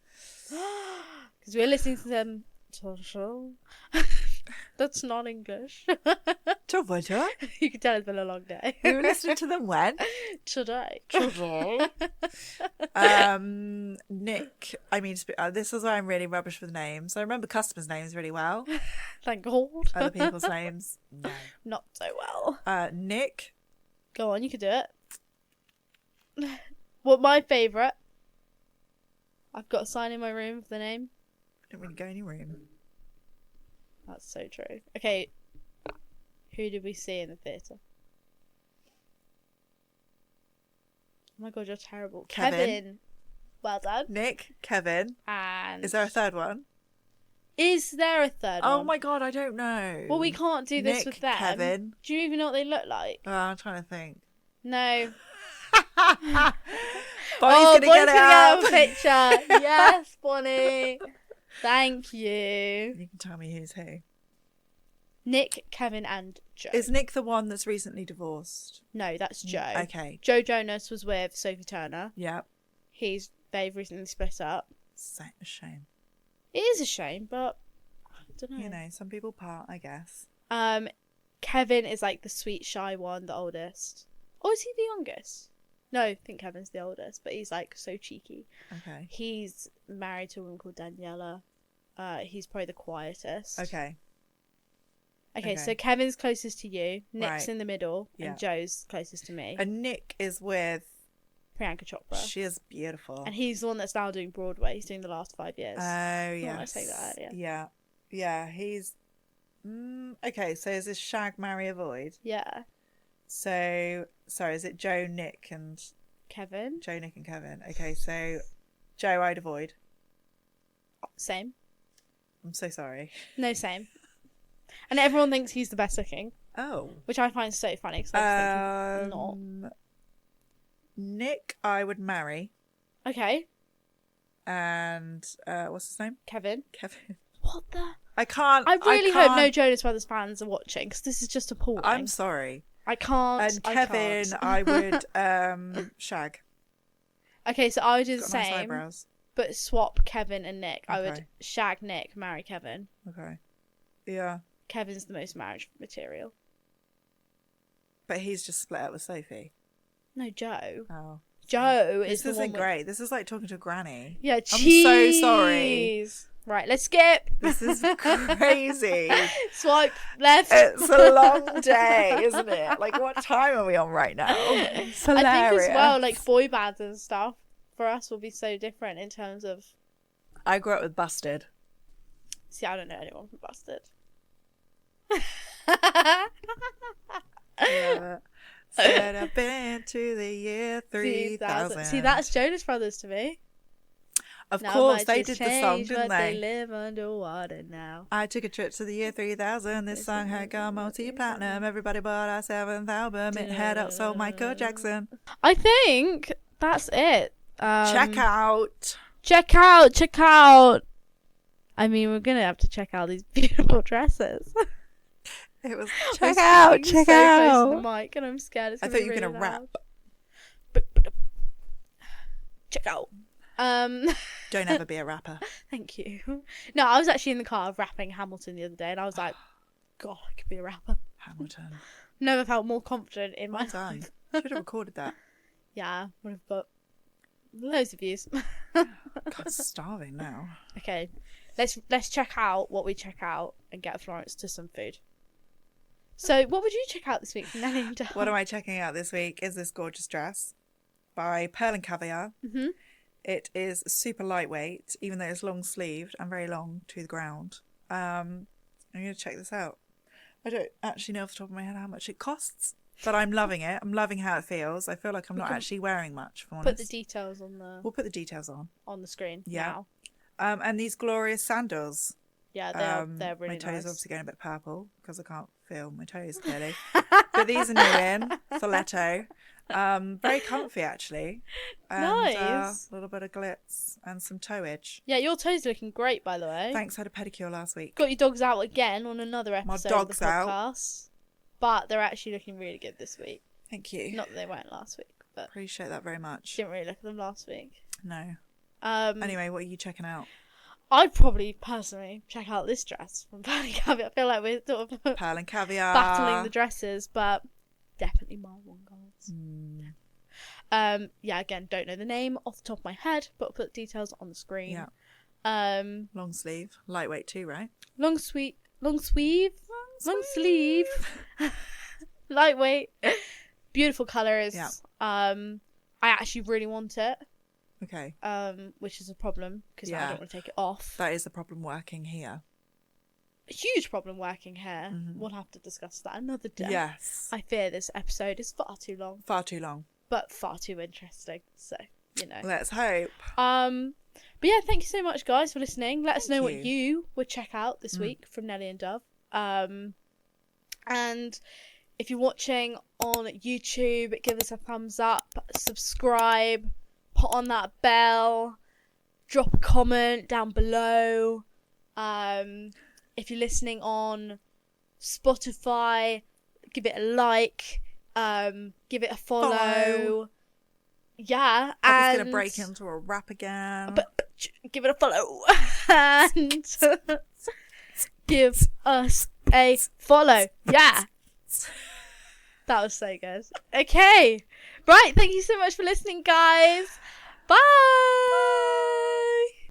Because we're listening to them. That's not English. You can tell it's been a long day. We were listening to them when? Today. Nick. I mean, this is why I'm really rubbish with names. I remember customers' names really well. Thank God. Other people's names, no. Not so well. Nick. Go on, you can do it. What my favourite? I've got a sign in my room for the name. I don't really go any room. That's so true. Okay, who did we see in the theatre? Oh my god, you're terrible. Kevin. Well done. Nick, Kevin. And is there a third one? Is there a third one? Oh my god, I don't know. Well, we can't do this Nick, with them. Kevin. Do you even know what they look like? Oh, I'm trying to think. No. Bonnie's gonna get out a picture. Yes, Bonnie. Thank you. You can tell me who's who. Nick, Kevin, and Joe. Is Nick the one that's recently divorced? No, that's Joe. Okay. Joe Jonas was with Sophie Turner. Yep. They've recently split up. It's a shame. It is a shame, but I don't know. You know, some people part, I guess. Kevin is like the sweet, shy one, the oldest. Or is he the youngest? No, I think Kevin's the oldest, but he's like so cheeky. Okay. He's married to a woman called Daniela. He's probably the quietest. Okay. Okay, so Kevin's closest to you, Nick's Right. in the middle, Yeah. and Joe's closest to me. And Nick is with Priyanka Chopra. She is beautiful. And he's the one that's now doing Broadway. He's doing the last 5 years. Oh, yeah. I say that earlier. Yeah. Yeah, he's... okay, so is this Shag, Marry, Avoid? Yeah. So, sorry, is it Joe, Nick, and... Kevin? Joe, Nick, and Kevin. Okay, so Joe, I'd avoid. Same. I'm so sorry. No, same. And everyone thinks he's the best looking. Oh. Which I find so funny, because I was thinking not. Nick, I would marry. Okay. And, what's his name? Kevin. What the... I really hope no Jonas Brothers fans are watching, because this is just appalling. I'm sorry. I can't. And Kevin, I would shag. Okay, so I would do the Got same, nice eyebrows. but swap Kevin and Nick. Okay. I would shag Nick, marry Kevin. Okay. Yeah. Kevin's the most marriage material. But he's just split up with Sophie. No, Joe. Oh. Joe is the This one isn't great. This is like talking to a granny. Yeah, I'm so sorry. Right, let's skip. This is crazy. Swipe left. It's a long day, isn't it? Like, what time are we on right now? It's hilarious. I think as well, like boy bands and stuff for us will be so different in terms of. I grew up with Busted. See, I don't know anyone from Busted. Yeah. Said I've been to the year 3000. See, that's Jonas Brothers to me. Of Now course, might they just did the song, change, didn't but they? They live underwater now. I took a trip to the year 3000. This song had gone multi-platinum. Everybody bought our 7th album. It had outsold Michael Jackson. I think that's it. Check out. Check out. Check out. I mean, we're going to have to check out these beautiful dresses. It was Check out. Check so out. Close to the mic, and I'm scared it's I going thought to you be were really going to loud. rap. Check out. Don't ever be a rapper. Thank you. No, I was actually in the car rapping Hamilton the other day, and I was like, God, I could be a rapper. Hamilton. Never felt more confident in my time. life. Should have recorded that. Yeah, would have got loads of views. God, starving now. Okay, let's check out what we check out and get Florence to some food. So, what would you check out this week from Nellie and Dove? What am I checking out this week is this gorgeous dress by Pearl and Caviar. Mm-hmm. It is super lightweight, even though it's long sleeved and very long to the ground. I'm going to check this out. I don't actually know off the top of my head how much it costs, but I'm loving it. I'm loving how it feels. I feel like I'm not actually wearing much, if I'm honest. Put the details on We'll put the details on the screen. Yeah. Now. And these glorious sandals. Yeah, they're really my toes nice. Are obviously going a bit purple because I can't feel my toes clearly. But these are new in stiletto. Very comfy actually. And, Nice. a little bit of glitz and some toeage. Yeah, your toes are looking great, by the way. Thanks. I had a pedicure last week. Got your dogs out again on another episode of the dog's out. podcast. But they're actually looking really good this week. Thank you. Not that they weren't last week, but Appreciate that very much. didn't really look at them last week. No. Anyway, What are you checking out? I'd probably personally check out this dress from Pearl and Caviar. I feel like we're sort of Pearl and Caviar. battling the dresses, but definitely my one, guys. Yeah, again, don't know the name off the top of my head, but I'll put details on the screen. Yeah. Long sleeve, lightweight too, right? Long sleeve, lightweight, beautiful colours. Yeah. I actually really want it. Okay. Which is a problem because I Yeah. don't want to take it off. That is a problem working here. A huge problem working here. We'll have to discuss that another day. Yes. I fear this episode is far too long, Far too long. but far too interesting. So, you know. Let's hope. But yeah, thank you so much, guys, for listening. Let us know what you. you would check out this week from Nellie and Dove. And if you're watching on YouTube, give us a thumbs up, subscribe, put on that bell, drop a comment down below. If you're listening on Spotify, give it a like, give it a follow. Yeah, I'm just going to break into a rap again. But give it a follow. And give us a follow. Yeah. That was so good. Okay. Right. Thank you so much for listening, guys. Bye.